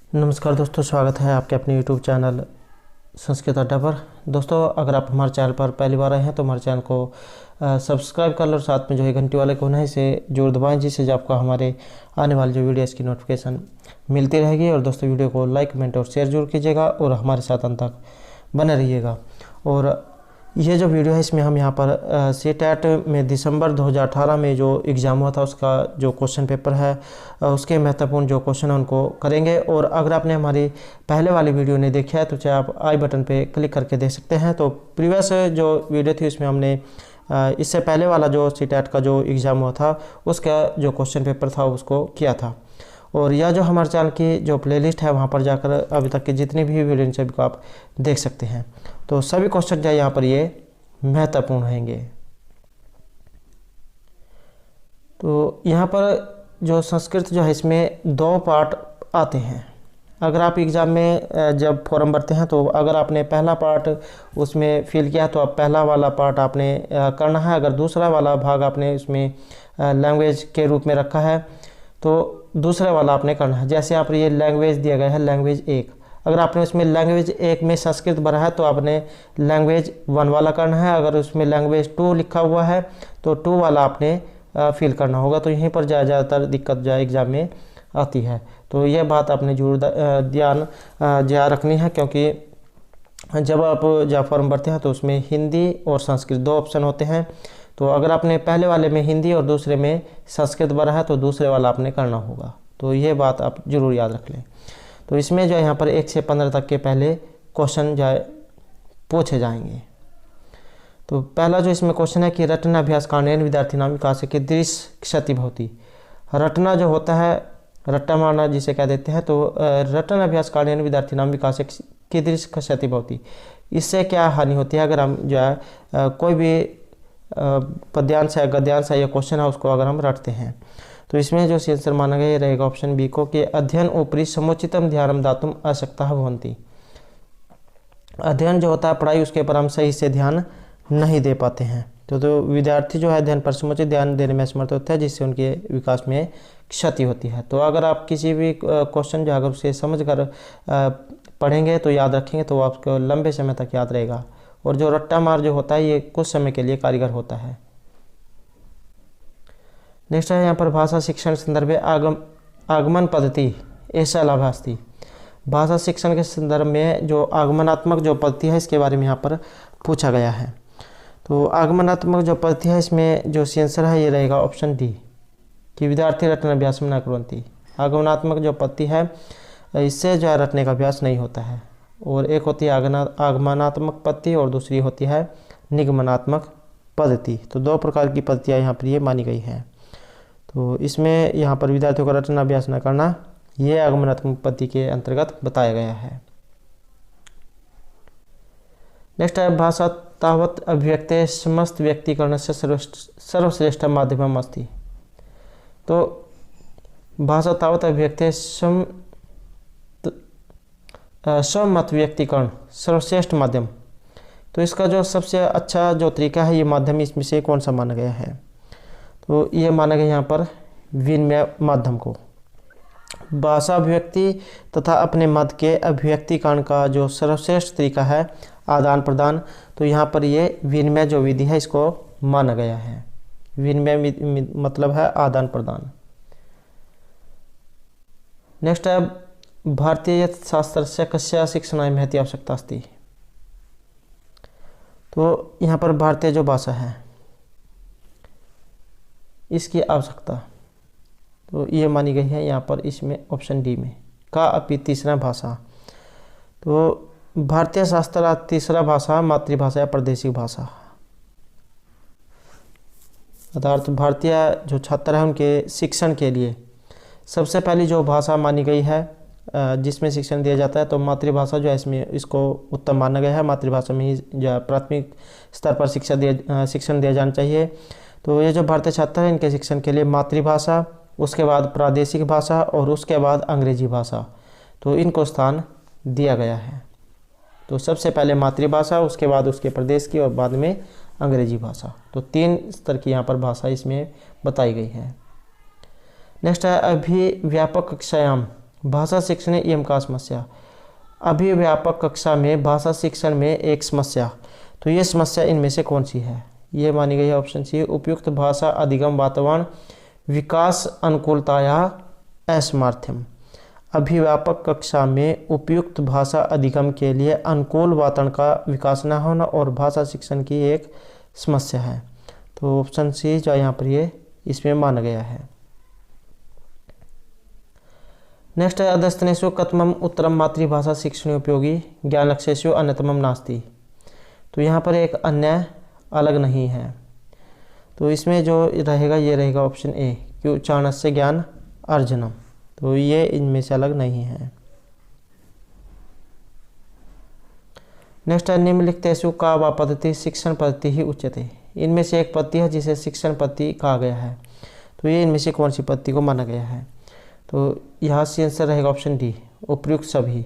नमस्कार दोस्तों, स्वागत है आपके अपने YouTube चैनल संस्कृत अड्डा पर। दोस्तों, अगर आप हमारे चैनल पर पहली बार आए हैं तो हमारे चैनल को सब्सक्राइब कर लो और साथ में जो है घंटी वाले कोन है इसे जरूर दबाएं, जिससे आपको हमारे आने वाली जो वीडियोस की नोटिफिकेशन मिलती रहेगी। और दोस्तों, वीडियो को लाइक, कमेंट और शेयर जरूर कीजिएगा और हमारे साथ अंत तक बने रहिएगा। और ये जो वीडियो है इसमें हम यहाँ पर सीटेट में दिसंबर 2018 में जो एग्ज़ाम हुआ था उसका जो क्वेश्चन पेपर है उसके महत्वपूर्ण जो क्वेश्चन है उनको करेंगे। और अगर आपने हमारी पहले वाली वीडियो नहीं देखी है तो चाहे आप आई बटन पे क्लिक करके देख सकते हैं। तो प्रीवियस जो वीडियो थी उसमें हमने इससे पहले वाला जो सीटेट का जो एग्ज़ाम हुआ था उसका जो क्वेश्चन पेपर था उसको किया था। और यह जो हमारे चैनल की जो प्लेलिस्ट है वहाँ पर जाकर अभी तक की जितनी भी वीडियो सभी को आप देख सकते हैं। तो सभी क्वेश्चन जो है यहाँ पर ये महत्वपूर्ण होंगे। तो यहाँ पर जो संस्कृत जो है इसमें 2 पार्ट आते हैं। अगर आप एग्ज़ाम में जब फॉर्म भरते हैं तो अगर आपने पहला पार्ट उसमें फिल किया तो आप पहला वाला पार्ट आपने करना है। अगर दूसरा वाला भाग आपने उसमें लैंग्वेज के रूप में रखा है तो दूसरा वाला आपने करना है। जैसे आप ये लैंग्वेज दिया गया है लैंग्वेज 1, अगर आपने उसमें लैंग्वेज 1 में संस्कृत भरा है तो आपने लैंग्वेज 1 वाला करना है। अगर उसमें लैंग्वेज 2 लिखा हुआ है तो 2 वाला आपने फिल करना होगा। तो यहीं पर ज़्यादातर दिक्कत जो है एग्ज़ाम में आती है। तो यह बात आपने जरूर ध्यान रखनी है, क्योंकि जब आप फॉर्म भरते हैं तो उसमें हिंदी और संस्कृत 2 ऑप्शन होते हैं। तो अगर आपने पहले वाले में हिंदी और दूसरे में संस्कृत भरा है तो दूसरे वाला आपने करना होगा। तो ये बात आप जरूर याद रख लें। तो इसमें जो है यहाँ पर 1 से 15 तक के पहले क्वेश्चन जो है पूछे जाएंगे। तो पहला जो इसमें क्वेश्चन है कि रटना अभ्यास कांडेन विद्यार्थी नाम विकास की दृश्य क्षति भवती। रटना जो होता है, रट्टा मारना जिसे कह देते हैं, तो रटन अभ्यास कांडेन विद्यार्थी नाम विकास की दृश्य क्षति भवती, इससे क्या हानि होती है अगर हम जो है कोई भी पद्यांश है, गद्यांश है या क्वेश्चन है उसको अगर हम रटते हैं। तो इसमें जो आंसर माना गया ये रहेगा ऑप्शन बी को कि अध्ययन उपरि समुचितम ध्यानम दातुम अशक्तः भवन्ति। अध्ययन जो होता है पढ़ाई, उसके पर हम सही से ध्यान नहीं दे पाते हैं। तो विद्यार्थी जो है अध्ययन पर समुचित ध्यान देने में असमर्थ होता है, जिससे उनके विकास में क्षति होती है। तो अगर आप किसी भी क्वेश्चन जो अगर उसे समझ कर पढ़ेंगे तो याद रखेंगे तो आपको लंबे समय तक याद रहेगा। और जो रट्टा मार जो होता है ये कुछ समय के लिए कारीगर होता है। नेक्स्ट है यहाँ पर भाषा शिक्षण संदर्भ आगमन पद्धति ऐसा लाभास्ती। भाषा शिक्षण के संदर्भ में जो आगमनात्मक जो पद्धति है इसके बारे में यहाँ पर पूछा गया है। तो आगमनात्मक जो पद्धति है इसमें जो आंसर है ये रहेगा ऑप्शन डी कि विद्यार्थी रटन अभ्यास न कुर्वन्ति। आगमनात्मक जो पद्धति है इससे जो है रटने का अभ्यास नहीं होता है। और एक होती है आगमनात्मक पद्धति और दूसरी होती है निगमनात्मक पद्धति। तो 2 प्रकार की पद्धतियाँ यहाँ पर ये मानी गई हैं। तो इसमें यहाँ पर विद्यार्थियों का रटना अभ्यास न करना ये आगमनात्मक पद्धति के अंतर्गत बताया गया है। नेक्स्ट है भाषा तावत अभिव्यक्ते समस्त व्यक्तिकरण से सर्वश्रेष्ठ माध्यम अस्ति। तो भाषा तावत अभिव्यक्ते स्वमत व्यक्तिकरण सर्वश्रेष्ठ माध्यम। तो इसका जो सबसे अच्छा जो तरीका है ये माध्यम इसमें से कौन सा माना गया है? तो ये माना गया यहाँ पर विनिमय माध्यम को। भाषा अभिव्यक्ति तथा अपने मत के अभिव्यक्तिकरण का जो सर्वश्रेष्ठ तरीका है आदान प्रदान, तो यहाँ पर ये विनिमय जो विधि है इसको माना गया है। विनिमय मतलब है आदान प्रदान। नेक्स्ट है भारतीय शास्त्र से कस्या शिक्षणाय महती आवश्यकता अस्ति। तो यहाँ पर भारतीय जो भाषा है इसकी आवश्यकता तो ये मानी गई है यहाँ पर इसमें ऑप्शन डी में का अपि तीसरा भाषा। तो भारतीय शास्त्र तीसरा भाषा मातृभाषा या प्रादेशिक भाषा, अर्थात भारतीय जो छात्र हैं उनके शिक्षण के लिए सबसे पहली जो भाषा मानी गई है जिसमें शिक्षण दिया जाता है तो मातृभाषा जो है इसमें इसको उत्तम माना गया है। मातृभाषा में ही जो प्राथमिक स्तर पर शिक्षण दिया जाना चाहिए। तो ये जो भारतीय छात्र हैं इनके शिक्षण के लिए मातृभाषा, उसके बाद प्रादेशिक भाषा और उसके बाद अंग्रेजी भाषा, तो इनको स्थान दिया गया है। तो सबसे पहले मातृभाषा, उसके बाद उसके प्रदेश की और बाद में अंग्रेजी भाषा। तो 3 स्तर की यहाँ पर भाषा इसमें बताई गई है। नेक्स्ट है अभिव्यापक कक्षायाम भाषा शिक्षण एवं का समस्या, अभिव्यापक कक्षा में भाषा शिक्षण में एक समस्या। तो ये समस्या इनमें से कौन सी है? ये मानी गई है ऑप्शन सी, उपयुक्त भाषा अधिगम वातावरण विकास अनुकूलता या असामर्थ्यम। अभिव्यापक कक्षा में उपयुक्त भाषा अधिगम के लिए अनुकूल वातावरण का विकास न होना और भाषा शिक्षण की एक समस्या है। तो ऑप्शन सी जो यहाँ पर ये इसमें माना गया है। नेक्स्ट है अधस्तनेषु कथमम उत्तरम मातृभाषा शिक्षण उपयोगी ज्ञानलक्ष्येषु अन्यतमम नास्ति। तो यहाँ पर एक अन्य अलग नहीं है, तो इसमें जो रहेगा ये रहेगा ऑप्शन ए कि उच्चारणस्य ज्ञान अर्जनम। तो ये इनमें से अलग नहीं है। नेक्स्ट है निम्नलिखितेषु का वा पद्धति शिक्षण पद्धति ही उच्यते। इनमें से एक पद्धति है जिसे शिक्षण पद्धति कहा गया है। तो ये इनमें से कौन सी पद्धति को माना गया है? तो यहाँ से आंसर रहेगा ऑप्शन डी, उपयुक्त सभी।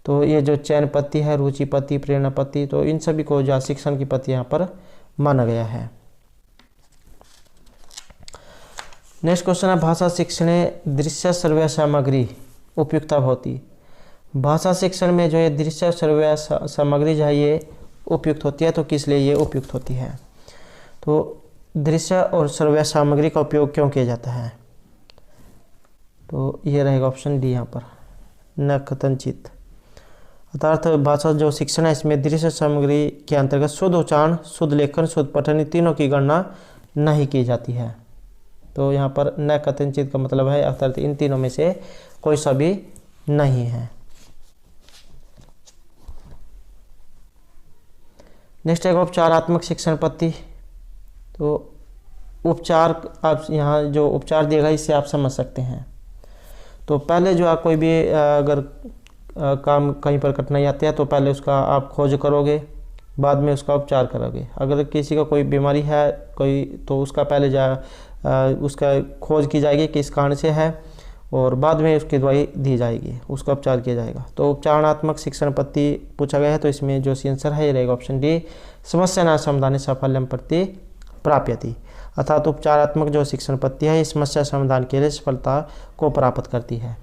तो ये जो चयन पद्धति है, रुचि पद्धति, प्रेरणा पद्धति, तो इन सभी को जो शिक्षण की पद्धति यहाँ पर माना गया है। नेक्स्ट क्वेश्चन है भाषा शिक्षणे दृश्य श्रव्य सामग्री उपयुक्ता भवति। भाषा शिक्षण में जो ये दृश्य श्रव्य सामग्री जो है ये उपयुक्त होती है, तो किस लिए ये उपयुक्त होती है? तो दृश्य और श्रव्य सामग्री का उपयोग क्यों किया जाता है? तो ये रहेगा ऑप्शन डी यहाँ पर, न कथनचित। अर्थात भाषा जो शिक्षण है इसमें दृश्य सामग्री के अंतर्गत शुद्ध उच्चारण, शुद्ध लेखन, शुद्ध पठन तीनों की गणना नहीं की जाती है। तो यहाँ पर न कथनचित का मतलब है अर्थात इन तीनों में से कोई सा भी नहीं है। नेक्स्ट है उपचारात्मक शिक्षण पद्धति। तो उपचार, आप यहाँ जो उपचार दिएगा इससे आप समझ सकते हैं। तो पहले जो आप कोई भी अगर काम कहीं पर कठिनाई आती है तो पहले उसका आप खोज करोगे, बाद में उसका उपचार करोगे। अगर किसी का कोई बीमारी है कोई, तो उसका पहले उसका खोज की जाएगी कि इस कारण से है, और बाद में उसकी दवाई दी जाएगी, उसका उपचार किया जाएगा। तो उपचारात्मक शिक्षण पद्धति पूछा गया है, तो इसमें जो आंसर है ये रहेगा ऑप्शन डी, समस्या न समाधान साफल्यम प्रति प्राप्यति। अर्थात उपचारात्मक जो शिक्षण पद्धति है इस समस्या समाधान के लिए सफलता को प्राप्त करती है।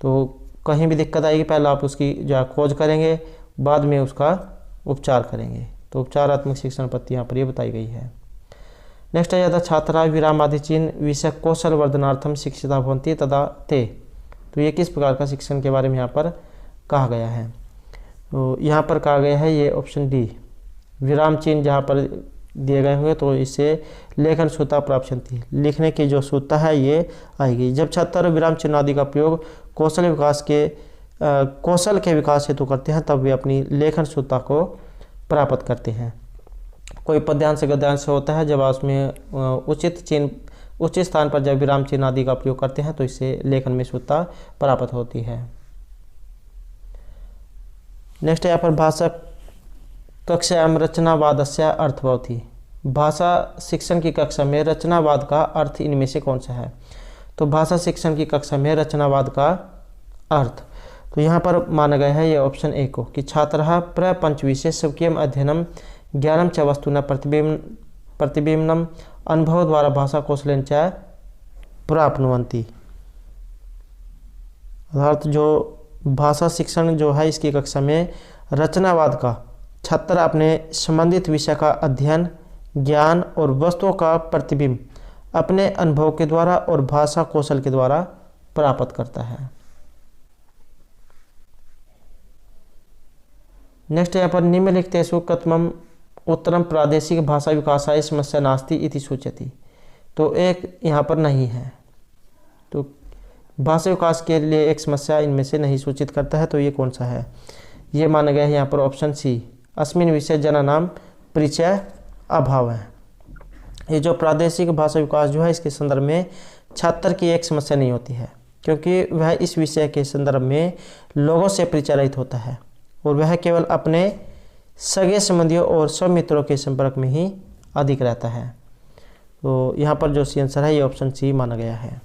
तो कहीं भी दिक्कत आएगी पहले आप उसकी जो खोज करेंगे, बाद में उसका उपचार करेंगे। तो उपचारात्मक शिक्षण पद्धति यहाँ पर ये बताई गई है। नेक्स्ट है यदा छात्रा विरामादि चिन्ह विषय कौशल वर्धनार्थम शिक्षिता भवन्ति तदा ते। तो ये किस प्रकार का शिक्षण के बारे में यहाँ पर कहा गया है? तो यहाँ पर कहा गया है ये ऑप्शन डी, विराम चिन्ह जहाँ पर दिए गए होंगे तो इससे लेखन शुद्धता प्राप्त होती, लिखने की जो शुद्धता है ये आएगी। जब छात्र विराम चिन्ह आदि का प्रयोग कौशल के विकास हेतु करते हैं तब वे अपनी लेखन शुद्धता को प्राप्त करते हैं। कोई पद्यांश गद्यांश होता है, जब उसमें उचित स्थान पर जब विराम चिन्ह आदि का प्रयोग करते हैं तो इससे लेखन में शुद्धता प्राप्त होती है। नेक्स्ट यहाँ पर भाषा कक्षायां रचनावादस्य अर्थभवति। भाषा शिक्षण की कक्षा में रचनावाद का अर्थ इनमें से कौन सा है? तो भाषा शिक्षण की कक्षा में रचनावाद का अर्थ, तो यहाँ पर माना गया है ये ऑप्शन ए को कि छात्रः प्रपंचविषये स्वकीयम् अध्ययनं ज्ञानं च वस्तुना प्रतिबिंबनम अनुभव द्वारा भाषा कौशलेन च प्राप्नुवन्ति। अर्थात जो भाषा शिक्षण जो है इसकी कक्षा में रचनावाद का छात्र अपने संबंधित विषय का अध्ययन, ज्ञान और वस्तुओं का प्रतिबिंब अपने अनुभव के द्वारा और भाषा कौशल के द्वारा प्राप्त करता है। नेक्स्ट यहाँ पर निम्नलिखितेषु कथमम उत्तरम प्रादेशिक भाषा विकासाय समस्या नास्ति इति सूचयति। तो एक यहाँ पर नहीं है, तो भाषा विकास के लिए एक समस्या इनमें से नहीं सूचित करता है। तो ये कौन सा है? ये माना गया है यहाँ पर ऑप्शन सी, अस्मिन् विषय जनानाम परिचय अभाव है। ये जो प्रादेशिक भाषा विकास जो है इसके संदर्भ में छात्र की एक समस्या नहीं होती है, क्योंकि वह इस विषय के संदर्भ में लोगों से परिचय रहित होता है और वह केवल अपने सगे संबंधियों और सब मित्रों के संपर्क में ही अधिक रहता है। तो यहाँ पर जो सी आंसर है ये ऑप्शन सी माना गया है।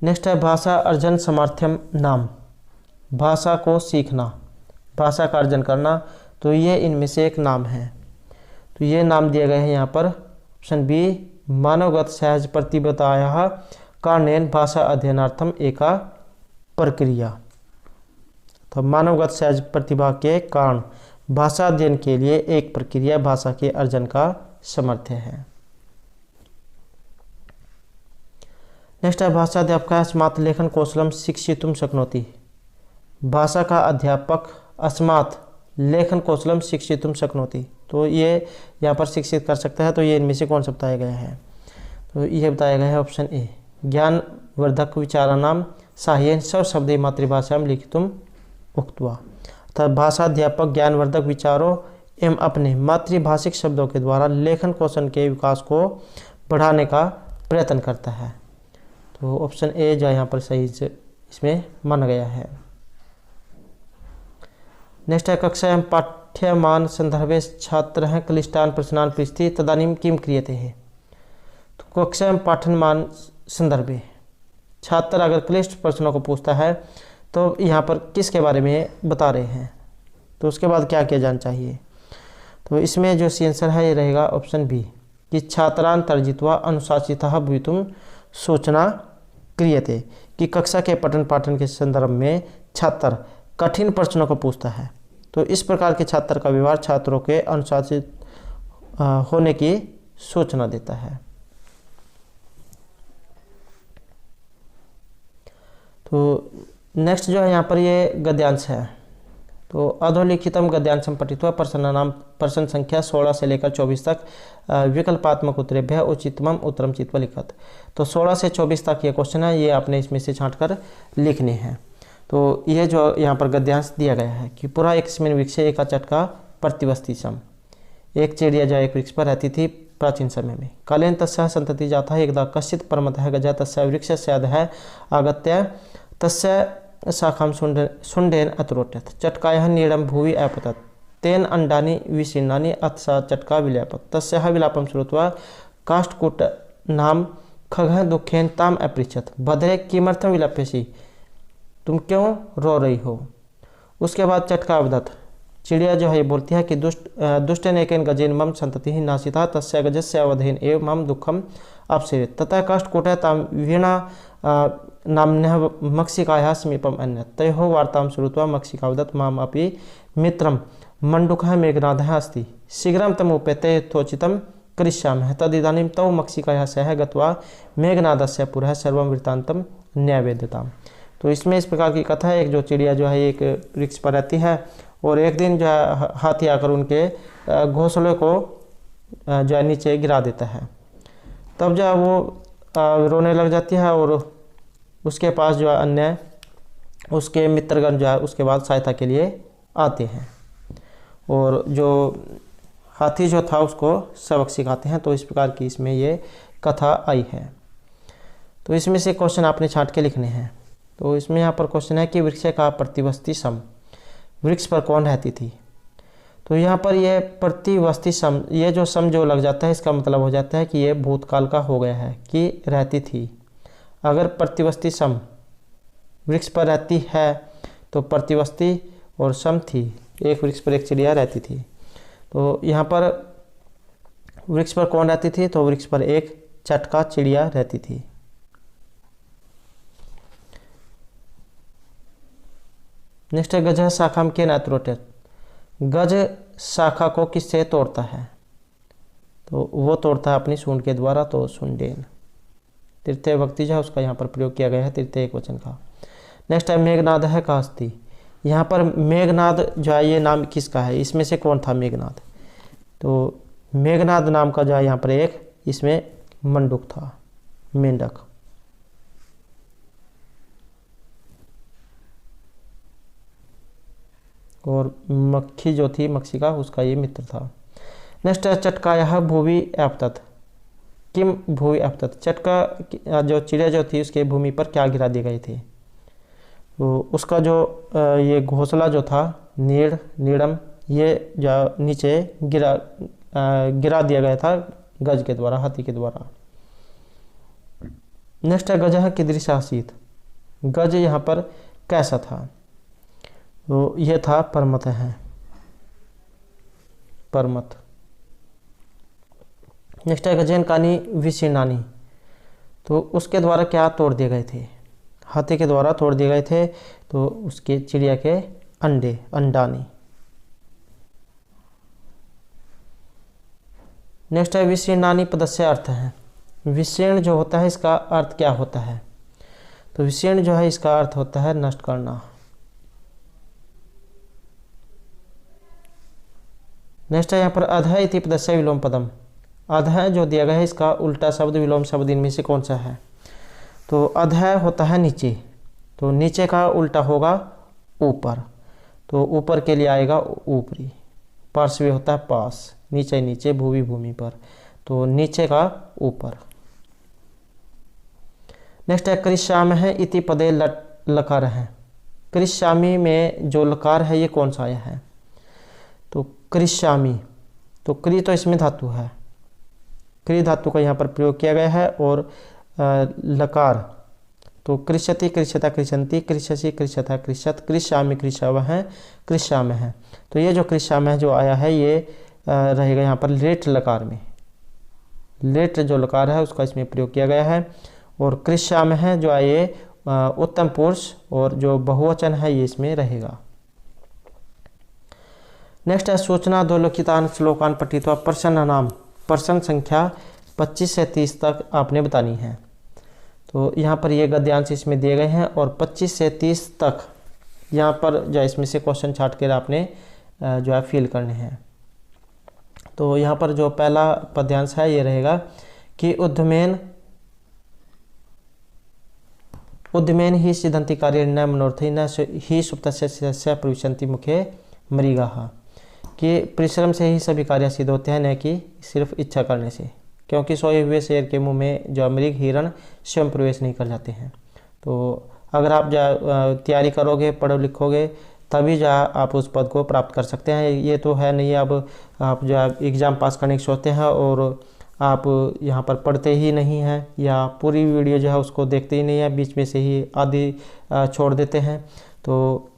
नेक्स्ट है भाषा अर्जन सामर्थ्यम नाम। भाषा को सीखना, भाषा का अर्जन करना, तो ये इनमें से एक नाम है। तो ये नाम दिए गए हैं यहाँ पर ऑप्शन बी, मानवगत सहज प्रतिभतायाः कारणेन भाषा अध्ययनार्थम एका प्रक्रिया। तो मानवगत सहज प्रतिभा के कारण भाषा अध्ययन के लिए एक प्रक्रिया भाषा के अर्जन का सामर्थ्य है। नेक्स्ट है भाषा अध्यापक अस्मात् लेखन कौशलम शिक्षितुम शक्नोति। भाषा का अध्यापक अस्मात् लेखन कौशलम शिक्षितुम शक्नोति, तो ये यहाँ पर शिक्षित कर सकता है। तो ये इनमें से कौन सा बताया गया है? तो ये बताया गया है ऑप्शन ए, ज्ञानवर्धक विचाराणाम साहाय्येन स्वशब्दे मातृभाषायां लिखितुम उक्त्वा। अर्थात भाषा अध्यापक ज्ञानवर्धक विचारों एवं अपने मातृभाषिक शब्दों के द्वारा लेखन कौशल के विकास को बढ़ाने का प्रयत्न करता है। तो ऑप्शन ए जो यहाँ पर सही इसमें माना गया है। नेक्स्ट है कक्षायां पाठ्यमान संदर्भे छात्रः क्लिष्टान् प्रश्नान् पृच्छति तदानीं किं क्रियते है। तो कक्षायां पाठ्यमान संदर्भे छात्र अगर क्लिष्ट प्रश्नों को पूछता है तो यहाँ पर किसके बारे में बता रहे हैं, तो उसके बाद क्या किया जाना चाहिए? तो इसमें जो सी आंसर है ये रहेगा ऑप्शन बी कि छात्रान् तर्जित्वा अनुशासितः भवितुं सूचना क्रियते, कि कक्षा के पठन पाठन के संदर्भ में छात्र कठिन प्रश्नों को पूछता है तो इस प्रकार के छात्र का व्यवहार छात्रों के अनुशासित होने की सूचना देता है। तो नेक्स्ट जो है यहाँ पर ये गद्यांश है। तो अधोलिखितम गद्यांशम पठित्वा प्रश्न संख्या 16 से लेकर 24 तक विकल्पात्मक उत्तरेभ्यः उचितमम उत्तरम चित्वा लिखत। तो 16 से 24 तक ये क्वेश्चन है, ये आपने इसमें से छांट कर लिखने हैं। तो ये जो यहाँ पर गद्यांश दिया गया है कि पुरा एकस्मिन् वृक्षे एका चटका प्रतिवस्ति सम। एक चिड़िया जो एक वृक्ष पर रहती थी प्राचीन समय में। कालेन तस्याः संतति जाता है एकदा कश्चित् परमतः गजः तस्य वृक्षस्य अधः आगत्य तस्य शाखां शुण्डेन अतरोटत। चटकायाः नीडं भुवि अपतत् तेन अंडानि विशीर्णानि अथ सा चटका विलापत। तस्याः विलापं श्रुत्वा काष्ठकूटनाम खगः दुःखेन ताम अपृच्छत भद्रे किमर्थं विलप्यसि, तुम क्यों रो रही हो? उसके बाद चटका अवदत्, चिड़िया जो है ये बोलती है कि दुष्टेन एकेन गजेन मम संतति नाशिता तस्य गजस्य अवधेन एव मम दुःखम अपसरेत्। ततः काष्ठकूटः तां वीणा नाम्न्यः मक्षिकायाः समीपम् अन्यत्। तयोः वार्तां श्रुत्वा मक्षिकावदत् माम अपि मित्रं मण्डूकः मेघनादः अस्ति, शीघ्रं तमुपेत्य यथोचितं करिष्यामः। तदिदानीं तौ मक्षिकायाः सह गत्वा मेघनादस्य पुरः सर्वं वृत्तान्तं न्यावेद्यताम्। तो इसमें इस प्रकार की कथा है, एक जो चिड़िया जो है एक वृक्ष पर रहती है और एक दिन जो है हाथी आकर उनके घोंसले को जो है नीचे गिरा देता है। तब जो है वो रोने लग जाती है और उसके पास जो है अन्य उसके मित्रगण जो है उसके बाद सहायता के लिए आते हैं और जो हाथी जो था उसको सबक सिखाते हैं। तो इस प्रकार की इसमें ये कथा आई है। तो इसमें से क्वेश्चन आपने छांट के लिखने हैं। तो इसमें यहाँ पर क्वेश्चन है कि वृक्ष का प्रतिवस्ती सम, वृक्ष पर कौन रहती थी? तो यहाँ पर ये प्रतिवस्ती सम, ये जो सम जो लग जाता है इसका मतलब हो जाता है कि ये भूतकाल का हो गया है कि रहती थी। अगर प्रतिवस्ती सम वृक्ष पर रहती है तो प्रतिवस्ती और सम थी, एक वृक्ष पर एक चिड़िया रहती थी। तो यहाँ पर वृक्ष पर कौन रहती थी? तो वृक्ष पर एक चटका चिड़िया रहती थी। नेक्स्ट है गजः शाखाम केन अतरोटत। गज शाखा को किससे तोड़ता है? तो वो तोड़ता है अपनी सूंड के द्वारा, तो सुंडेन। तृतीय भक्ति जो है उसका यहाँ पर प्रयोग किया गया है तृतीय एकवचन का। नेक्स्ट है मेघनाद है का अस्ति। यहाँ पर मेघनाद जो है ये नाम किसका है? इसमें से कौन था मेघनाद? तो मेघनाद नाम का जो है यहाँ पर एक इसमें मंडूक था, मेंढक। और मक्खी जो थी मक्षिका उसका ये मित्र था। नेक्स्ट है चटकायाः भुवि अपतत। किम भुवि अपतत, चटका जो चिड़िया जो थी उसके भूमि पर क्या गिरा दिए गए थे? तो उसका जो ये घोंसला जो था नीड़म ये जो नीचे गिरा दिया गया था गज के द्वारा, हाथी के द्वारा। नेक्स्ट है गजः कीदृशः आसीत्। गज यहाँ पर कैसा था? तो यह था परमत है, परमत। नेक्स्ट है गजेन कानी विशीर्णानि। तो उसके द्वारा क्या तोड़ दिए गए थे, हाथी के द्वारा तोड़ दिए गए थे। तो उसके चिड़िया के अंडे, अंडानी। नेक्स्ट है विशीर्णानि पदस्य अर्थ है। विशीर्ण जो होता है इसका अर्थ क्या होता है, तो विशीर्ण जो है इसका अर्थ होता है नष्ट करना। नेक्स्ट है यहाँ पर अधः इति पदस्य विलोम पदम। अधः जो दिया गया है इसका उल्टा शब्द विलोम शब्द इनमें से कौन सा है, तो अधः होता है नीचे, तो नीचे का उल्टा होगा ऊपर, तो ऊपर के लिए आएगा ऊपरी। पार्श्व होता है पास, नीचे नीचे, भूमि भूमि पर, तो नीचे का ऊपर। नेक्स्ट है कृष्याम है इति पदे लकार है। कृष्यामी में जो लकार है ये कौन सा आया है, तो कृष्यामी, तो क्री तो इसमें धातु है, क्री धातु का यहाँ पर प्रयोग किया गया है। और लकार तो कृष्यति कृष्यता कृष्यंती कृष्यसि कृष्यथा कृष्यत कृष्यामी कृष्यव है कृष्याम है। तो ये जो कृष्याम है जो आया है ये रहेगा यहाँ पर लेट लकार में, लेट जो लकार है उसका इसमें प्रयोग किया गया है। और कृष्याम है जो आए उत्तम पुरुष और जो बहुवचन है ये इसमें रहेगा। नेक्स्ट है सूचना दोलोकितान श्लोकान पठित्वा प्रश्न नाम, प्रश्न संख्या 25 से 30 तक आपने बतानी है। तो यहाँ पर ये गद्यांश इसमें दिए गए हैं और 25 से 30 तक यहाँ पर जो इसमें से क्वेश्चन छाट कर आपने जो है फिल करने हैं। तो यहाँ पर जो पहला पद्यांश है ये रहेगा कि उद्यमेन ही सिद्धंति कार्य न मनोरथ न ही सुप्तस्य प्रविशन्ति मुखे मृगाः, कि परिश्रम से ही सभी कार्य सिद्ध होते हैं, न कि सिर्फ इच्छा करने से, क्योंकि सोए हुए शेर के मुंह में जो मृग हिरण स्वयं प्रवेश नहीं कर जाते हैं। तो अगर आप जो तैयारी करोगे, पढ़ो लिखोगे, तभी जो आप उस पद को प्राप्त कर सकते हैं। ये तो है नहीं अब आप जो एग्ज़ाम पास करने की सोचते हैं और आप यहाँ पर पढ़ते ही नहीं हैं या पूरी वीडियो जो है उसको देखते ही नहीं है, बीच में से ही आधी छोड़ देते हैं। तो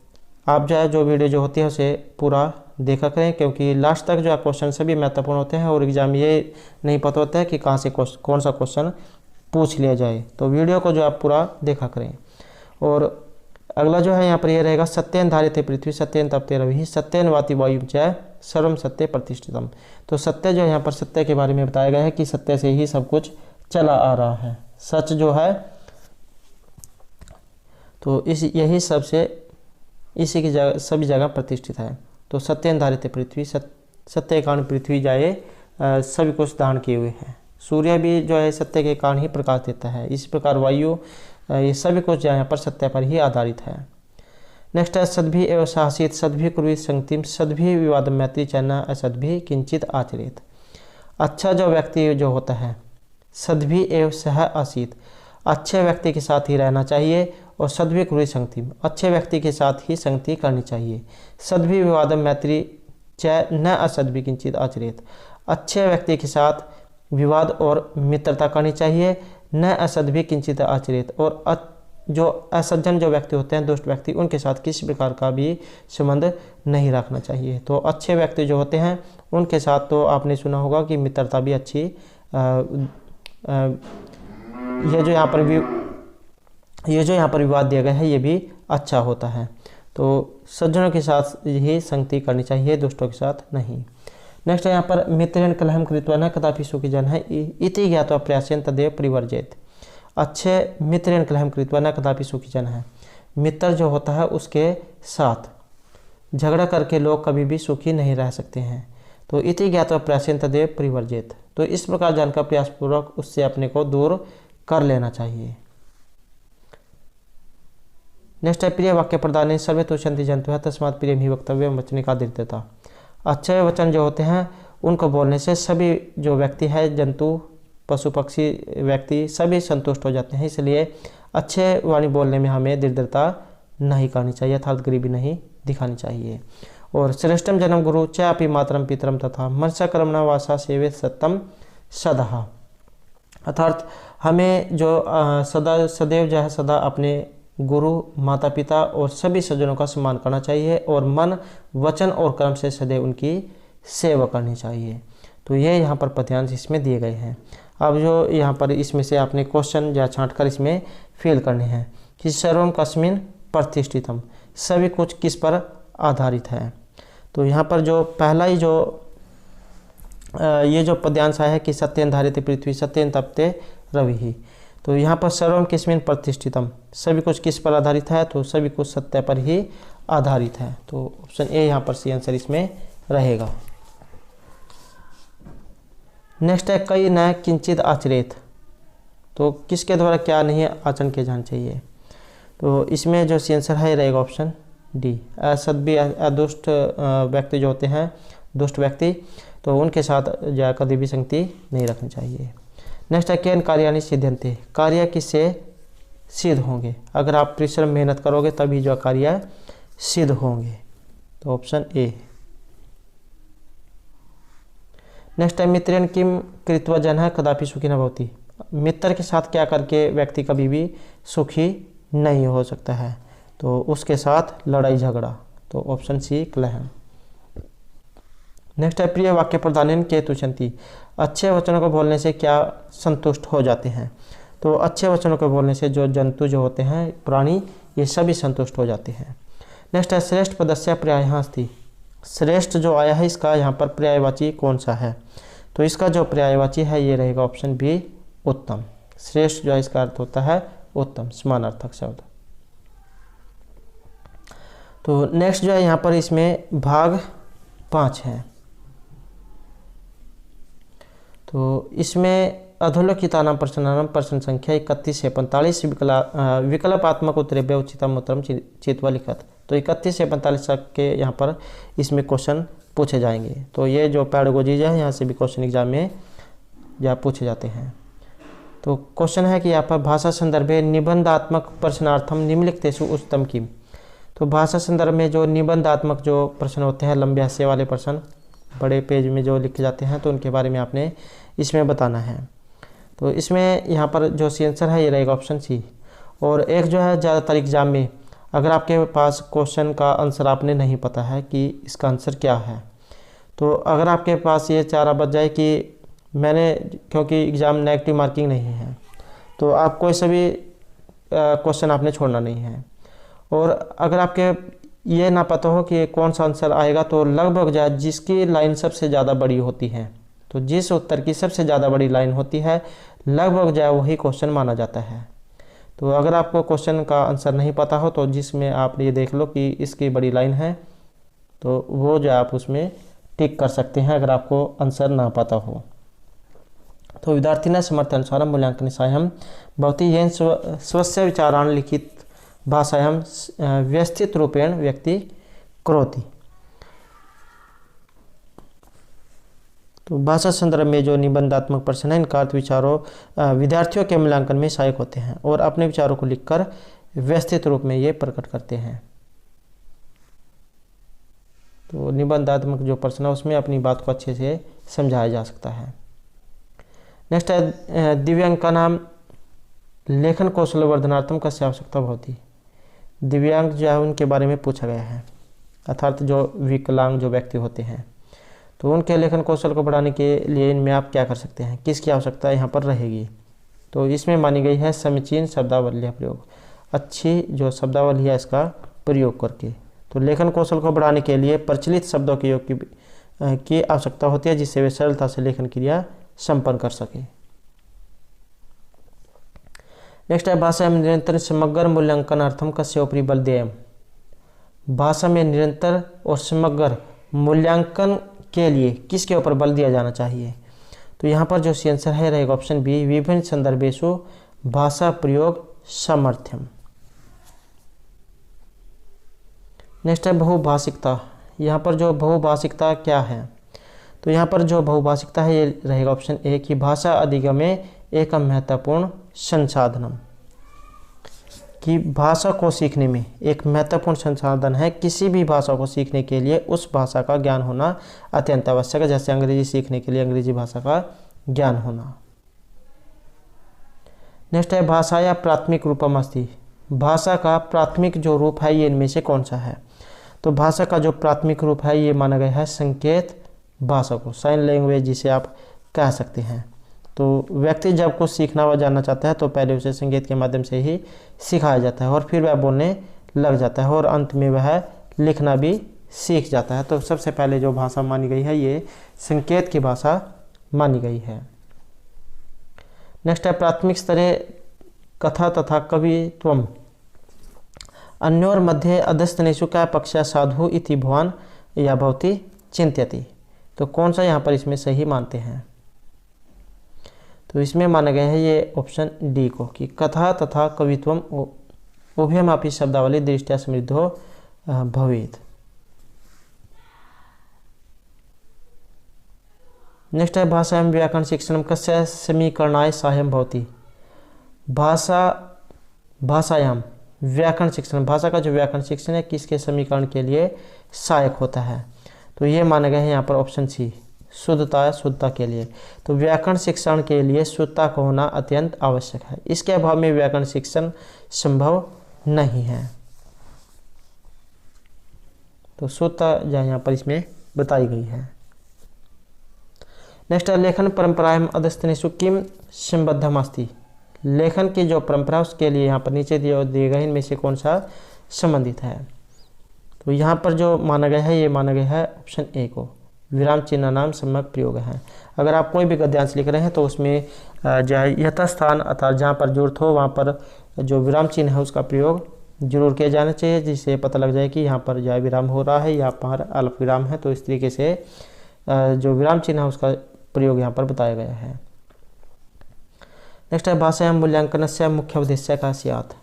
आप जो है जो वीडियो जो होती है उसे पूरा देखा करें, क्योंकि लास्ट तक जो क्वेश्चन सभी महत्वपूर्ण होते हैं और एग्ज़ाम ये नहीं पता होता है कि कहाँ से कौन सा क्वेश्चन पूछ लिया जाए। तो वीडियो को जो आप पूरा देखा करें। और अगला जो है यहाँ पर ये रहेगा सत्येन धारिते पृथ्वी सत्येन तपते रवि सत्येन वाति वायु च सर्वम सत्य प्रतिष्ठितम। तो सत्य जो यहाँ पर सत्य के बारे में बताया गया है कि सत्य से ही सब कुछ चला आ रहा है। सच जो है तो यही सबसे इसी की जगह सभी जगह प्रतिष्ठित है। तो सत्येन धारिते पृथ्वी सत्य के कारण पृथ्वी जाए सभी कुछ धारण किए हुए हैं। सूर्य भी जो है सत्य के कारण ही प्रकाश देता है। इसी प्रकार वायु ये सभी कुछ यहाँ पर सत्य पर ही आधारित है। नेक्स्ट है सद्भि एवं साहसित सद्भि कुर्वीत संगतिम सद्भि विवाद मैत्री चैना असद्भि किंचित आचरित। अच्छा जो व्यक्ति जो होता है सद्भि एवं सह आसित, अच्छे व्यक्ति के साथ ही रहना चाहिए। और सद्भि कुर्वीत संगतिम, अच्छे व्यक्ति के साथ ही संगति करनी चाहिए। सद्भि विवाद मैत्री च न असद्भि किंचित आचरित, अच्छे व्यक्ति के साथ विवाद और मित्रता करनी चाहिए। न असद्भि किंचित आचरित, और जो असज्जन जो व्यक्ति होते हैं, दुष्ट व्यक्ति, उनके साथ किसी प्रकार का भी संबंध नहीं रखना चाहिए। तो अच्छे व्यक्ति जो होते हैं उनके साथ तो आपने सुना होगा कि मित्रता भी अच्छी ये जो यहाँ पर विवाद दिया गया है ये भी अच्छा होता है। तो सज्जनों के साथ ही संगति करनी चाहिए, दुष्टों के साथ नहीं। नेक्स्ट है यहाँ पर मित्रेण कलहम कृत्वा न कदापि सुखी जन है इति ज्ञात्वा प्रयासेन तदेव परिवर्जित। अच्छे मित्रेण कलहम कृत्वा न कदापि सुखी जन है, मित्र जो होता है उसके साथ झगड़ा करके लोग कभी भी सुखी नहीं रह सकते हैं। तो इति ज्ञात्वा प्रयासेन तदेव परिवर्जित, तो इस प्रकार जानकर प्रयासपूर्वक उससे अपने को दूर कर लेना चाहिए। नेक्स्ट है प्रिय वाक्य प्रदान सर्वे तुष्यन्ति जंतु है तस्मात् प्रिय ही वक्तव्य वचने का दृढ़ता। अच्छे वचन जो होते हैं उनको बोलने से सभी जो व्यक्ति है, जंतु पशु पक्षी व्यक्ति सभी संतुष्ट हो जाते हैं। इसलिए अच्छे वाणी बोलने में हमें दृढ़ता नहीं करनी चाहिए, अर्थात गरीबी नहीं दिखानी चाहिए। और श्रेष्ठम जन्म गुरु चापि मातरम पितरम तथा मनसा कर्मणा वासा सेवे सत्यम सदा, अर्थात हमें जो सदैव जो है सदा अपने गुरु माता पिता और सभी सज्जनों का सम्मान करना चाहिए और मन वचन और कर्म से सदैव उनकी सेवा करनी चाहिए। तो ये यहाँ पर पद्यांश इसमें दिए गए हैं। अब जो यहाँ पर इसमें से आपने क्वेश्चन या छांट कर इसमें फिल करने हैं कि सर्वम कस्मिन प्रतिष्ठितम, सभी कुछ किस पर आधारित है। तो यहाँ पर जो पहला ही जो ये जो पद्यांश है कि सत्येन धारिते पृथ्वी सत्येन तपते रवि, तो यहाँ पर सर्वम किस्मिन प्रतिष्ठितम, सभी कुछ किस पर आधारित है, तो सभी कुछ सत्य पर ही आधारित है। तो ऑप्शन ए यहाँ पर सी आंसर इसमें रहेगा। नेक्स्ट है कई न किंचित आचरेत, तो किसके द्वारा क्या नहीं आचरण किया जाना चाहिए। तो इसमें जो सी आंसर है रहेगा ऑप्शन डी, असद्भी अदुष्ट व्यक्ति जो होते हैं, दुष्ट व्यक्ति, तो उनके साथ जो कभी भी संगति नहीं रखनी चाहिए। नेक्स्ट है केन कार्यानि सिद्ध्यन्ते, कार्य किससे सिद्ध होंगे, अगर आप परिश्रम मेहनत करोगे तभी जो कार्य सिद्ध होंगे। तो ऑप्शन ए। नेक्स्ट है मित्रेण किम कृत्वा जनः कदापि सुखी न भवति, मित्र के साथ क्या करके व्यक्ति कभी भी सुखी नहीं हो सकता है, तो उसके साथ लड़ाई झगड़ा। तो ऑप्शन सी कलह। नेक्स्ट है प्रिय वाक्य प्रधान के तुष्यन्ति, अच्छे वचनों को बोलने से क्या संतुष्ट हो जाते हैं। तो अच्छे वचनों को बोलने से जो जंतु जो होते हैं, प्राणी, ये सभी संतुष्ट हो जाते हैं। नेक्स्ट है श्रेष्ठ पदस्य पर्यायः अस्ति, श्रेष्ठ जो आया है इसका यहाँ पर पर्यायवाची कौन सा है। तो इसका जो पर्यायवाची है ये रहेगा ऑप्शन बी उत्तम। श्रेष्ठ जो है इसका अर्थ होता है उत्तम, समानार्थक शब्द। तो नेक्स्ट जो है यहाँ पर इसमें भाग 5 है। तो इसमें अधोलोकितानां प्रश्नानां प्रश्न संख्या 31 से 45 विकल्पात्मक उत्तरेभ्यः उचितम उत्तरम चित्वा लिखत। तो 31 से 45 तक के यहाँ पर इसमें क्वेश्चन पूछे जाएंगे। तो ये जो पैडागोजी है यहाँ से भी क्वेश्चन एग्जाम में या पूछे जाते हैं। तो क्वेश्चन है कि यहाँ पर भाषा संदर्भे निबंधात्मक प्रश्नार्थम निम्नलिखितेषु उच्चतम किम। तो भाषा संदर्भ में जो निबंधात्मक जो प्रश्न होते हैं, लंबे हास्य वाले प्रश्न बड़े पेज में जो लिखे जाते हैं, तो उनके बारे में आपने इसमें बताना है। तो इसमें यहाँ पर जो सी आंसर है ये रहेगा ऑप्शन सी। और एक जो है ज़्यादातर एग्जाम में अगर आपके पास क्वेश्चन का आंसर आपने नहीं पता है कि इसका आंसर क्या है, तो अगर आपके पास ये चारा बच जाए कि मैंने, क्योंकि एग्ज़ाम नेगेटिव मार्किंग नहीं है, तो आप कोई सा भी क्वेश्चन आपने छोड़ना नहीं है। और अगर आपके ये ना पता हो कि कौन सा आंसर आएगा, तो लगभग जो है जिसकी लाइन सबसे ज़्यादा बड़ी होती है, तो जिस उत्तर की सबसे ज़्यादा बड़ी लाइन होती है, लगभग जो है वही क्वेश्चन माना जाता है। तो अगर आपको क्वेश्चन का आंसर नहीं पता हो, तो जिसमें आप ये देख लो कि इसकी बड़ी लाइन है, तो वो जो आप उसमें टिक कर सकते हैं अगर आपको आंसर ना पता हो। तो विद्यार्थिनः समर्थानुसारं मूल्यांकनसाहाय्यं भवति येन स्वस्य विचारान् लिखित भाषायां व्यवस्थित रूपेण व्यक्ति करोति। तो भाषा संदर्भ में जो निबंधात्मक प्रश्न है, इनका अर्थ विचारों विद्यार्थियों के मूल्यांकन में सहायक होते हैं और अपने विचारों को लिखकर व्यवस्थित रूप में ये प्रकट करते हैं। तो निबंधात्मक जो प्रश्न है उसमें अपनी बात को अच्छे से समझाया जा सकता है। नेक्स्ट है दिव्यांगानां लेखन कौशल वर्धनार्थम कस्य आवश्यकता भवति। दिव्यांग जो है उनके बारे में पूछा गया है, अर्थात जो विकलांग जो व्यक्ति होते हैं, तो उनके लेखन कौशल को बढ़ाने के लिए इनमें आप क्या कर सकते हैं, किसकी आवश्यकता यहाँ पर रहेगी। तो इसमें मानी गई है समीचीन शब्दावली प्रयोग, अच्छी जो शब्दावली है इसका प्रयोग करके। तो लेखन कौशल को बढ़ाने के लिए प्रचलित शब्दों के योग की आवश्यकता होती है, जिससे वे सरलता से लेखन क्रिया संपन्न कर सके। नेक्स्ट है भाषा में निरंतर समग्र मूल्यांकनार्थम कस्य उपरि बल देयम्। भाषा में निरंतर और समग्र मूल्यांकन के लिए किसके ऊपर बल दिया जाना चाहिए। तो यहाँ पर जो सी आंसर है रहेगा ऑप्शन बी विभिन्न संदर्भेषु भाषा प्रयोग सामर्थ्यम। नेक्स्ट है बहुभाषिकता। यहाँ पर जो बहुभाषिकता क्या है, तो यहाँ पर जो बहुभाषिकता है ये रहेगा ऑप्शन ए कि भाषा अधिगम में एक महत्वपूर्ण संसाधनम, कि भाषा को सीखने में एक महत्वपूर्ण संसाधन है। किसी भी भाषा को सीखने के लिए उस भाषा का ज्ञान होना अत्यंत आवश्यक है, जैसे अंग्रेजी सीखने के लिए अंग्रेजी भाषा का ज्ञान होना। नेक्स्ट है भाषा या प्राथमिक रूपम अस्ति। भाषा का प्राथमिक जो रूप है ये इनमें से कौन सा है। तो भाषा का जो प्राथमिक रूप है ये माना गया है संकेत भाषा को, साइन लैंग्वेज जिसे आप कह सकते हैं। तो व्यक्ति जब कुछ सीखना व जानना चाहता है तो पहले उसे संगीत के माध्यम से ही सिखाया जाता है और फिर वह बोलने लग जाता है और अंत में वह लिखना भी सीख जाता है। तो सबसे पहले जो भाषा मानी गई है ये संकेत की भाषा मानी गई है। नेक्स्ट है प्राथमिक स्तरे कथा तथा कवित्वम अन्योर मध्ये अधस्तनेषु क्या पक्ष साधु इति भवान या भवती चिंत्यति। तो कौन सा यहाँ पर इसमें सही मानते हैं? तो इसमें माना गया है ये ऑप्शन डी को कि कथा तथा कवित्वम उभयमपि शब्दावली दृष्टया समृद्धो भवेत्। नेक्स्ट है भाषायां व्याकरण शिक्षणं कस्य समीकरणाय साहाय्यं भवति। भाषायां व्याकरण शिक्षण, भाषा का जो व्याकरण शिक्षण है किसके समीकरण के लिए सहायक होता है? तो ये माना गया है यहाँ पर ऑप्शन सी शुद्धता के लिए। तो व्याकरण शिक्षण के लिए शुद्धता का होना अत्यंत आवश्यक है, इसके अभाव में व्याकरण शिक्षण संभव नहीं है। तो शुद्धता यहाँ पर इसमें बताई गई है। नेक्स्ट है लेखन परंपराएं अधस्तनेषु किम संबद्धम अस्ति। लेखन की जो परंपरा उसके लिए यहाँ पर नीचे दिए गए इनमें से कौन सा संबंधित है? तो यहाँ पर जो माना गया है ये माना गया है ऑप्शन ए को विराम चिन्ह नाम सम्यक प्रयोग है। अगर आप कोई भी गद्यांश लिख रहे हैं तो उसमें जो है यथास्थान अर्थात जहाँ पर जरूरत हो वहाँ पर जो विराम चिन्ह है उसका प्रयोग जरूर किया जाना चाहिए, जिससे पता लग जाए कि यहाँ पर जो है विराम हो रहा है, यहाँ पर अल्प विराम है। तो इस तरीके से जो विराम चिन्ह है उसका प्रयोग यहाँ पर बताया गया है। नेक्स्ट है भाषा मूल्यांकन से मुख्य उद्देश्य का स्यात्।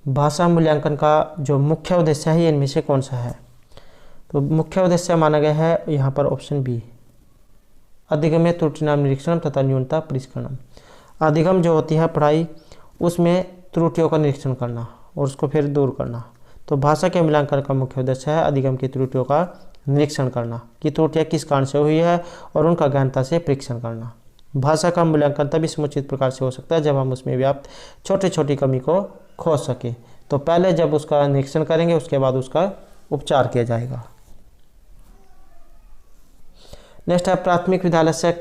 भाषा मूल्यांकन का जो मुख्य उद्देश्य है इनमें से कौन सा है? तो मुख्य उद्देश्य माना गया है यहाँ पर ऑप्शन बी अधिगम्य त्रुटिनाम निरीक्षण तथा न्यूनता परिष्करण। अधिगम जो होती है पढ़ाई उसमें त्रुटियों का निरीक्षण करना और उसको फिर दूर करना। तो भाषा के मूल्यांकन का मुख्य उद्देश्य है अधिगम की त्रुटियों का निरीक्षण करना कि त्रुटियाँ किस कारण से हुई है और उनका गहनता से परीक्षण करना। भाषा का मूल्यांकन तभी समुचित प्रकार से हो सकता है जब हम उसमें व्याप्त छोटी छोटी कमी को खोज सकें। तो पहले जब उसका निरीक्षण करेंगे उसके बाद उसका उपचार किया जाएगा। नेक्स्ट है प्राथमिक विद्यालय से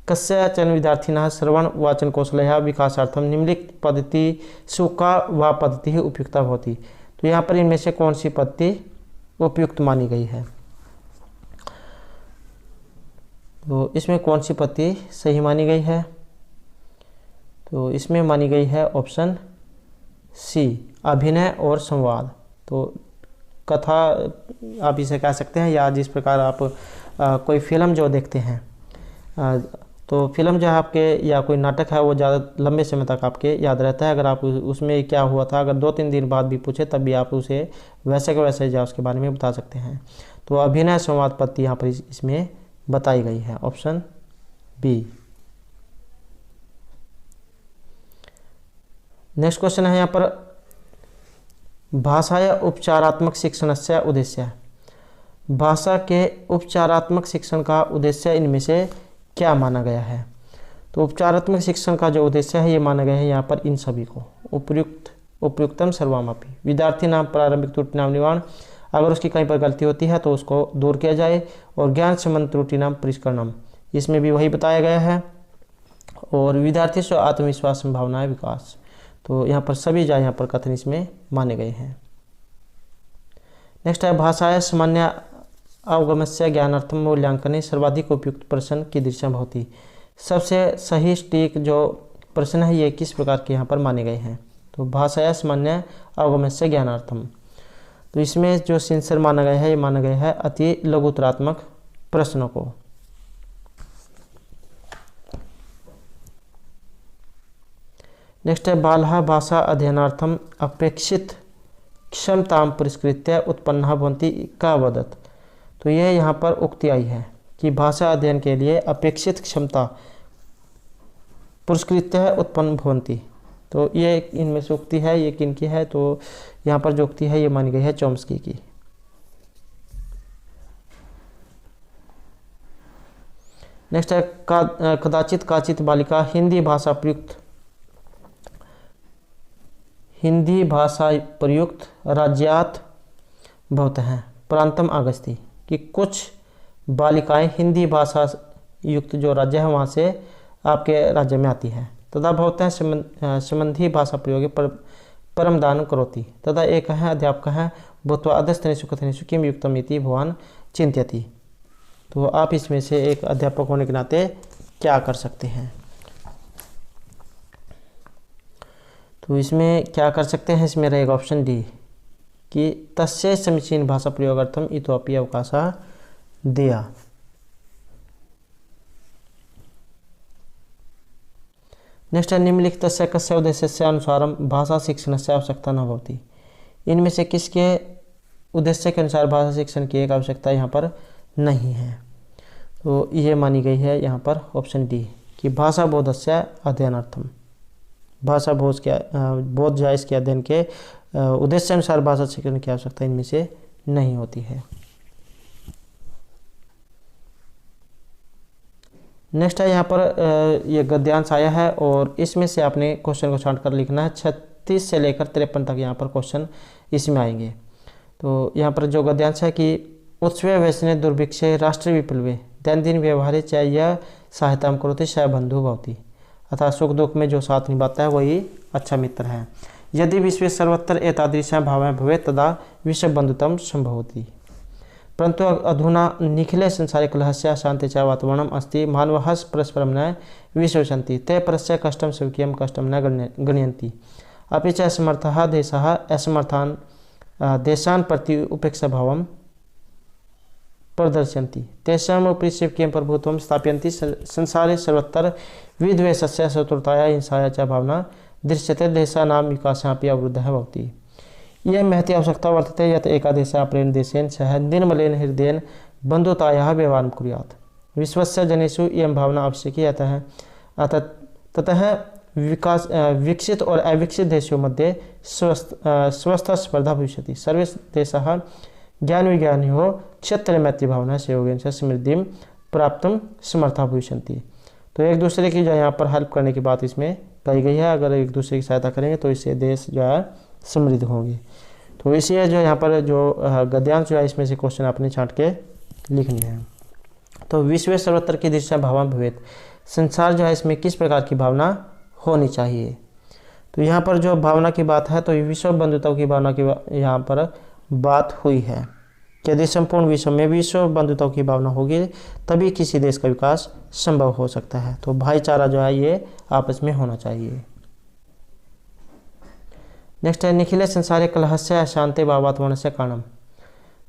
कस्यचन विद्यार्थिनः श्रवण वाचन कौशलया विकासार्थम निम्नलिखित पद्धति सुका व पद्धति उपयुक्ता भवति। तो यहाँ पर इनमें से कौन सी पद्धति उपयुक्त मानी गई है? तो इसमें कौन सी पद्धति सही मानी गई है? तो इसमें मानी गई है ऑप्शन सी अभिनय और संवाद। तो कथा आप इसे कह सकते हैं या जिस प्रकार आप कोई फिल्म जो देखते हैं तो फिल्म जो है आपके या कोई नाटक है वो ज़्यादा लंबे समय तक आपके याद रहता है। अगर आप उसमें क्या हुआ था अगर 2-3 दिन बाद भी पूछे तब भी आप उसे वैसे के वैसे जा उसके बारे में बता सकते हैं। तो अभिनय संवाद पद्धति यहाँ पर इसमें बताई गई है ऑप्शन बी। नेक्स्ट क्वेश्चन है यहाँ पर भाषा या उपचारात्मक शिक्षण से उद्देश्य। भाषा के उपचारात्मक शिक्षण का उद्देश्य इनमें से क्या माना गया है? तो उपचारात्मक शिक्षण का जो उद्देश्य है ये माना गया है यहाँ पर इन सभी को उपयुक्तम सर्वामपि विद्यार्थी नाम प्रारंभिक त्रुटि नाम निवारण, अगर उसकी कहीं पर गलती होती है तो उसको दूर किया जाए, और ज्ञान संबंध त्रुटि नाम परिष्करणम इसमें भी वही बताया गया है, और विद्यार्थी स्व आत्मविश्वास संभावनाएं विकास। तो यहाँ पर सभी यहाँ पर कथन इसमें माने गए हैं। नेक्स्ट है भाषाया सामान्य अवगमस्य ज्ञानार्थम मूल्यांकने सर्वाधिक उपयुक्त प्रश्न की दृश्य होती। सबसे सही सटीक जो प्रश्न है ये किस प्रकार के यहाँ पर माने गए हैं? तो भाषाया सामान्य अवगमस्य ज्ञानार्थम, तो इसमें जो सिंसर माना गया है ये माना गया है अति लघुतरात्मक प्रश्नों को। नेक्स्ट है बालः भाषा अध्ययनार्थम अपेक्षित क्षमतां पुरस्कृत्य उत्पन्ना भवन्ति का वदत्। तो यह यहाँ पर उक्ति आई है कि भाषा अध्ययन के लिए अपेक्षित क्षमता पुरस्कृत्य उत्पन्न भवन्ति। तो ये इनमें से उक्ति है, ये किनकी है? तो यहाँ पर जो उक्ति है ये मानी गई है चॉम्स्की की। नेक्स्ट है कदाचित काचित बालिका हिंदी भाषा प्रयुक्त राज्यात भवतः प्रांतम आगस्ति, कि कुछ बालिकाएं हिंदी भाषा युक्त जो राज्य है वहाँ से आपके राज्य में आती है। तथा भवतः संबंधी भाषा प्रयोग परमदान करोति। तथा एक है अध्यापक है भूत्वा अधस्तनेषु कथनेषु किम युक्तम इति भगवान चिंत्यति। तो आप इसमें से एक अध्यापक होने के नाते क्या कर सकते हैं? तो इसमें क्या कर सकते हैं, इसमें रहेगा ऑप्शन डी कि तस्य समीचीन भाषा प्रयोगार्थम इतोपि अवकाशः देया। नेक्स्ट है निम्नलिखितस्य कस्य उद्देश्यस्य अनुसारं भाषा शिक्षणस्य आवश्यकता न भवति। इनमें से किसके उद्देश्य के अनुसार भाषा शिक्षण की एक आवश्यकता यहाँ पर नहीं है? तो ये मानी गई है यहाँ पर ऑप्शन डी कि भाषा बोधस्य अध्ययनार्थम। भाषा बोध या इसके अध्ययन के उद्देश्य अनुसार भाषा शिक्षण की आवश्यकता इनमें से नहीं होती है। नेक्स्ट है यहाँ पर ये गद्यांश आया है और इसमें से आपने क्वेश्चन को छांट कर लिखना है। 36 से लेकर 53 तक यहाँ पर क्वेश्चन इसमें आएंगे। तो यहाँ पर जो गद्यांश है कि उत्सवे वैष्णे दुर्भिक्षे राष्ट्र विप्लवे दैनंदिन व्यवहारे चाहे यह सहायता करोति स बंधु भवति। अर्थात सुख दुख में जो साथ निभाता है वही अच्छा मित्र है। यदि विश्व सर्वत्र एतादृशः भावः भवेत् तदा विश्व बंधुत्वं संभवति। परंतु अधुना निखिले संसारे कलहस्य अशान्ति च वातावरणम् अस्ति। मानवः परस्परं न विश्वसन्ति ते परस्य कष्टं स्वकीयं कष्टं न गणयन्ति। अपि च असमर्थः देशः असमर्थान् देशान् प्रति उपेक्षाभावं प्रदर्शयन्ति। तेषाम् उपरि स्वकीयं प्रभुत्वं स्थापयन्ति। संसारे सर्वत्र विद्वेषस्य शत्रुताया हिंसाया च भावना दृश्यते। देशानां विकासः अपि अवरुद्धः भवति। यह महती आवश्यकता वर्तते यत् एकादेशः अपरेण देशेन सह निर्मलेन हृदयेन बन्धुतायाः व्यवहारं कुर्यात्। विश्वस्य जनेषु इयं भावना आवश्यकी ततः विकसित और अविकसित देशों मध्ये स्वस्थ स्पर्धा भविष्यति। सर्वे देशाः ज्ञान विज्ञानिनोः क्षेत्रे मैत्री भावना सहयोगेन च समृद्धिं प्राप्तुं समर्था भविष्यन्ति। तो एक दूसरे की जो यहाँ पर हेल्प करने की बात इसमें कही गई है। अगर एक दूसरे की सहायता करेंगे तो इससे देश जो है समृद्ध होंगे। तो इसलिए जो यहाँ पर जो गद्यांश जो है इसमें से क्वेश्चन आपने छांट के लिखनी है। तो विश्व सर्वत्र की दृष्टि भावना भवेत्। संसार जो है इसमें किस प्रकार की भावना होनी चाहिए? तो यहाँ पर जो भावना की बात है तो विश्व बंधुत्व की भावना की यहाँ पर बात हुई है। यदि संपूर्ण विश्व में विश्व बंधुत्व की भावना होगी तभी किसी देश का विकास संभव हो सकता है। तो भाईचारा जो है ये आपस में होना चाहिए। नेक्स्ट है निखिले संसारे कलहस्य अशांति व वातावरणस्य कारणम।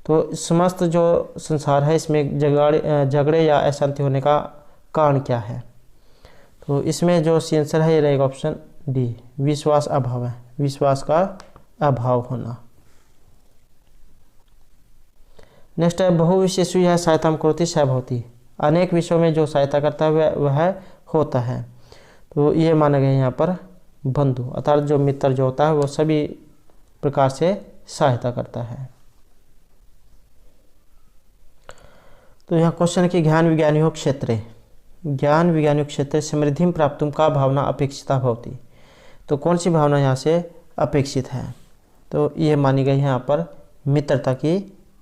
तो समस्त जो संसार है इसमें झगड़े या अशांति होने का कारण क्या है? तो इसमें जो आंसर है ये रहेगा ऑप्शन डी विश्वास अभाव है। विश्वास का अभाव होना। नेक्स्ट है बहुविशेषु यह सहायता करोति स भवति। अनेक विषयों में जो सहायता करता है वह होता है। तो ये माना गया यहाँ पर बंधु अर्थात जो मित्र जो होता है वो सभी प्रकार से सहायता करता है। तो यहाँ क्वेश्चन की ज्ञान विज्ञानियों क्षेत्रे समृद्धिं प्राप्तुं का भावना अपेक्षिता भवति। तो कौन सी भावना यहाँ से अपेक्षित है? तो ये मानी गई है यहाँ पर मित्रता की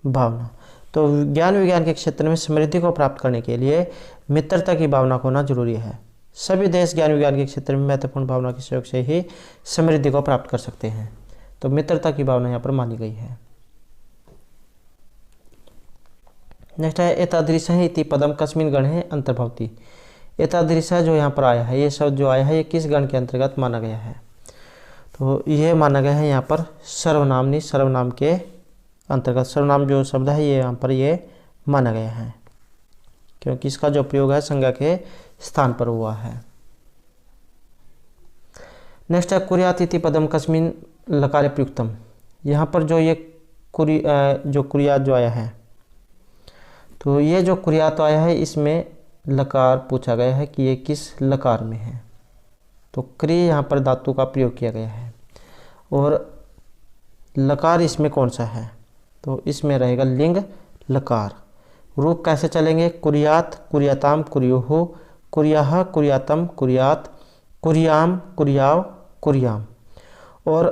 भावना। तो ज्ञान विज्ञान के क्षेत्र में समृद्धि को प्राप्त करने के लिए मित्रता की भावना होना जरूरी है। सभी देश ज्ञान विज्ञान के क्षेत्र में महत्वपूर्ण भावना के सहयोग से ही समृद्धि को प्राप्त कर सकते हैं। तो मित्रता की भावना यहाँ पर मानी गई है। नेक्स्ट है एतादृशः इति पदम कस्मिन् गणे अंतर्भवति। एतादृशः जो यहाँ पर आया है ये शब्द जो आया है ये किस गण के अंतर्गत माना गया है? तो ये माना गया है यहाँ पर सर्वनाम सर्वनाम के अंतर्गत। सर्वनाम जो शब्द है ये यहाँ पर ये माना गया है क्योंकि इसका जो प्रयोग है संज्ञा के स्थान पर हुआ है। नेक्स्ट है कुर्यात इति पदम कस्मिन् लकारे प्रयुक्तम। यहाँ पर जो ये कुर्यात जो आया है तो ये जो कुर्यात आया है इसमें लकार पूछा गया है कि ये किस लकार में है। तो क्रिय यहाँ पर धातु का प्रयोग किया गया है और लकार इसमें कौन सा है? तो इसमें रहेगा लिंग लकार। रूप कैसे चलेंगे? कुर्यात कुर्याताम कुर्युः कुर्याः कुर्यातम कुर्यात कुर्याम कुर्याव कुर्याम। और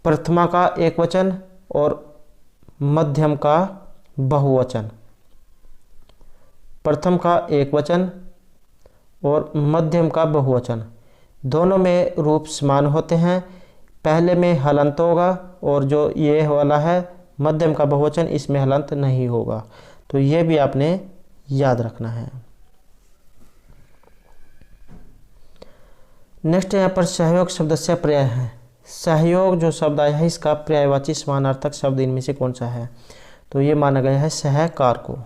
प्रथमा का एक वचन और मध्यम का बहुवचन। प्रथम का एक वचन और मध्यम का बहुवचन, दोनों में रूप समान होते हैं। पहले में हलंत होगा और जो ये वाला है मध्यम का बहुवचन, इसमें हलंत नहीं होगा। तो ये भी आपने याद रखना है। नेक्स्ट यहाँ पर सहयोग शब्द से पर्याय है। सहयोग जो शब्द आया है इसका पर्यायवाची समानार्थक शब्द इनमें से कौन सा है? तो ये माना गया है सहकार को।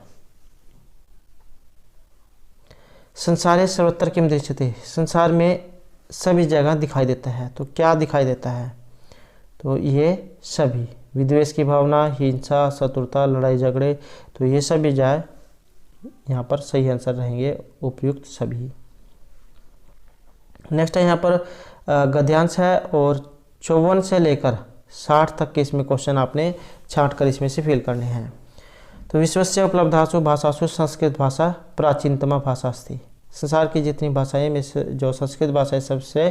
संसारे सर्वत्र किम दृश्यते, संसार में सभी जगह दिखाई देता है। तो क्या दिखाई देता है? तो ये सभी, विद्वेष की भावना, हिंसा, शत्रुता, लड़ाई झगड़े, तो ये सभी जाए यहाँ पर सही आंसर रहेंगे, उपयुक्त सभी। नेक्स्ट है यहाँ पर गद्यांश है और 54 से लेकर 60 तक के इसमें क्वेश्चन आपने छांट कर इसमें से फिल करने हैं। तो विश्वस्य उपलब्धासु भाषासु संस्कृत भाषा प्राचीनतमा भाषा अस्ति, संसार की जितनी भाषाएं में से जो संस्कृत भाषा सबसे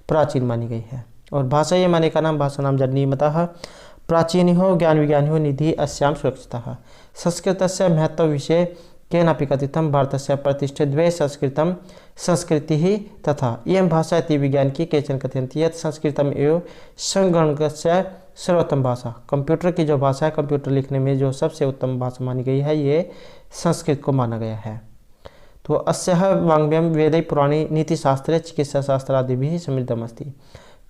प्राचीन मानी गई है। और भाषा ये माने का नाम भाषा नाम जन्नीमतः प्राचीन हो ज्ञान विज्ञान हो निधि अस्याम सुरक्षितः, संस्कृतस्य महत्व विषय केनापि कथितं भारतस्य प्रतिष्ठे द्वे संस्कृतं संस्कृति ही तथा इयं भाषा इति विज्ञान की केचन कथयन्ति यत् संस्कृतम एवं संगणकस्य सर्वोत्तम भाषा, कंप्यूटर की जो भाषा है, कंप्यूटर लिखने में जो सबसे उत्तम भाषा मानी गई है, ये संस्कृत को माना गया है। तो अस्यः वाङ्मयं वेदै पुराणी नीतिशास्त्रे चिकित्साशास्त्र आदि भी समृद्धमस्ति,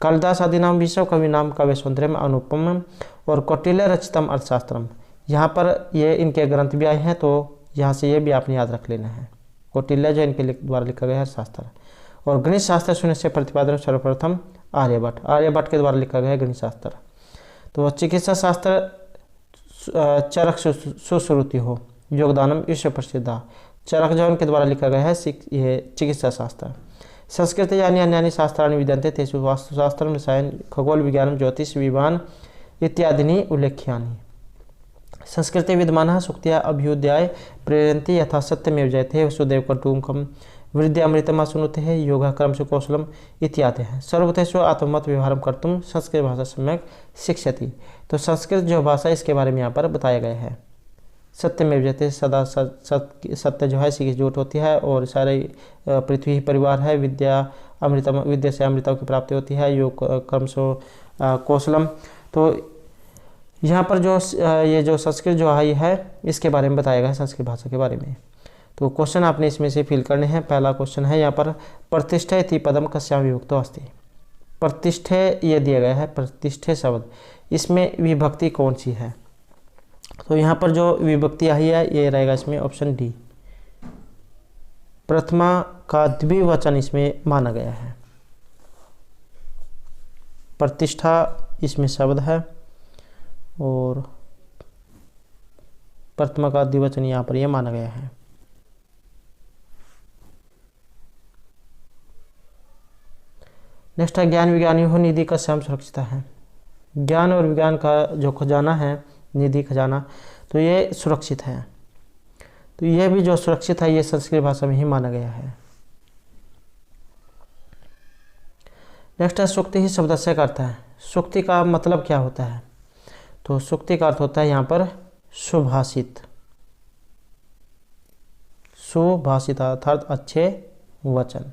कालिदास आदिनां विश्वकविनां काव्यसौन्दर्यम् अनुपमम् और कौटिल्य रचितम अर्थशास्त्रम। यहाँ पर ये इनके ग्रंथ भी आए हैं, तो यहाँ से ये भी आपने याद रख लेना है। कौटिल्य जो इनके द्वारा लिखा गया है शास्त्र। और गणित शास्त्र शून्य से प्रतिपादन सर्वप्रथम आर्यभट्ट, आर्यभट्ट के द्वारा लिखा गया है गणित शास्त्र। तो चिकित्सा शास्त्र चरक सुश्रुति हो योगदानम विश्व प्रसिद्ध, चरक जौन के द्वारा लिखा गया है ये चिकित्सा शास्त्र। संस्कृत यानी अन्यानि शास्त्राणि विद्यन्ते तेषु वास्तुशास्त्रम रसायन खगोल विज्ञानम ज्योतिष विज्ञान इत्यादीनि उल्लेख्यानि। संस्कृते विद्यमानः सूक्त्या अभ्युदयाय प्रेरयन्ति यथा सत्यमेव जयते वसुदेव कुटुम्बकं वृद्ध्यामृतम् शृणुते योगा कर्म सुकौशलम इत्यादि है। सर्वथेषु आत्ममत व्यवहारं कर्तुं संस्कृत भाषा सम्यक शिक्षति। तो संस्कृत जो भाषा इसके बारे में यहाँ पर बताया गया है। सत्यमेव जयते, सदा सत्य जो है इसी की झूठ होती है, और सारे पृथ्वी परिवार है, विद्या अमृतम, विद्या से अमृतों की प्राप्ति होती है, योग कर्म सो कौशलम। तो यहाँ पर जो ये जो संस्कृत जो आई है इसके बारे में बताया गया है, संस्कृत भाषा के बारे में। तो क्वेश्चन आपने इसमें से फिल करने हैं। पहला क्वेश्चन है यहाँ पर प्रतिष्ठे इति पदम कस्याम विभक्तो अस्ति। प्रतिष्ठे ये दिया गया है, प्रतिष्ठे शब्द, इसमें विभक्ति कौन सी है? तो यहाँ पर जो विभक्ति आई है ये रहेगा इसमें ऑप्शन डी, प्रथमा का द्विवचन इसमें माना गया है। प्रतिष्ठा इसमें शब्द है और प्रथमा का द्विवचन यहाँ पर यह माना गया है। नेक्स्ट है ज्ञान विज्ञानी हो निधि का स्वयं सुरक्षित है। ज्ञान और विज्ञान का जो खजाना है, निधि खजाना, तो ये सुरक्षित है। तो यह भी जो सुरक्षित है ये संस्कृत भाषा में ही माना गया है। नेक्स्ट है सूक्ति ही शब्द से करता है। सूक्ति का मतलब क्या होता है? तो सूक्ति का अर्थ होता है यहाँ पर सुभाषित, सुभाषित अर्थात अच्छे वचन।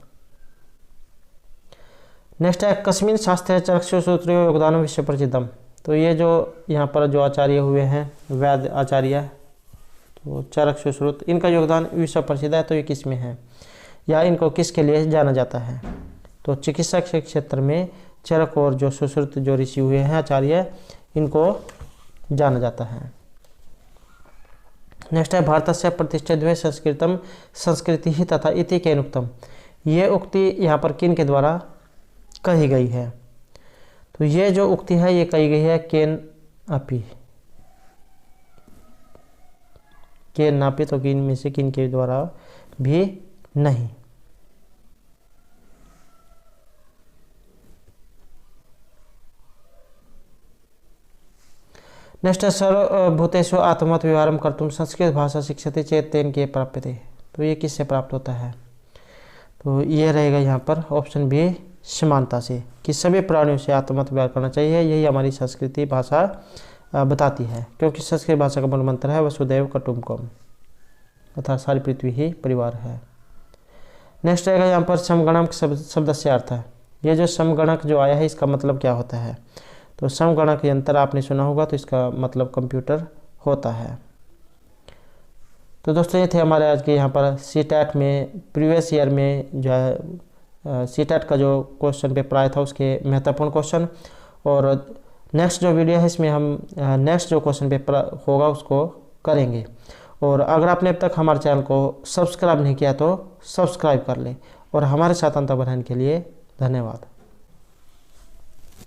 नेक्स्ट है कस्मिन शास्त्रे चरक्षु सूत्र योगदान विश्व प्रसिद्धम। तो ये जो यहाँ पर जो आचार्य हुए हैं वैद्य आचार्य, तो चरक्षु सूत्र, इनका योगदान विश्व प्रसिद्ध है। तो ये किस में है या इनको किसके लिए जाना जाता है? तो चिकित्सा के क्षेत्र में चरक और जो सुश्रुत जो ऋषि हुए हैं आचार्य, इनको जाना जाता है। नेक्स्ट है भारत से प्रतिष्ठित द्वे संस्कृतम संस्कृति ही तथा इति केन उक्तम। ये उक्ति यहाँ पर किन के द्वारा कही गई है? तो ये जो उक्ति है ये कही गई है केन अपी, केन नापी, तो किन में से किन के द्वारा भी नहीं। नेक्स्ट सर्वभूतेषु आत्मवत् व्यवहारं कर्तुं संस्कृत भाषा शिक्षते चेत तेन के प्राप्यते। तो ये किससे प्राप्त होता है? तो ये रहेगा यहाँ पर ऑप्शन बी, समानता से, कि सभी प्राणियों से आत्मवत् व्यवहार करना चाहिए। यही हमारी संस्कृति भाषा बताती है, क्योंकि संस्कृत भाषा का मूल मंत्र है वसुदैव कुटुम्बकम, अर्थात सारी पृथ्वी ही परिवार है। नेक्स्ट आएगा यहाँ पर समगणक शब्द से अर्थ है। ये जो समगणक जो आया है इसका मतलब क्या होता है? तो समगणक यंत्र आपने सुना होगा, तो इसका मतलब कंप्यूटर होता है। तो दोस्तों ये थे हमारे आज के यहाँ पर सीटेट में प्रीवियस ईयर में जो है सीटेट का जो क्वेश्चन पेपर आया था उसके महत्वपूर्ण क्वेश्चन। और नेक्स्ट जो वीडियो है इसमें हम नेक्स्ट जो क्वेश्चन पेपर होगा उसको करेंगे। और अगर आपने अब तक हमारे चैनल को सब्सक्राइब नहीं किया तो सब्सक्राइब कर लें। और हमारे साथ अंत बढ़ाने के लिए धन्यवाद।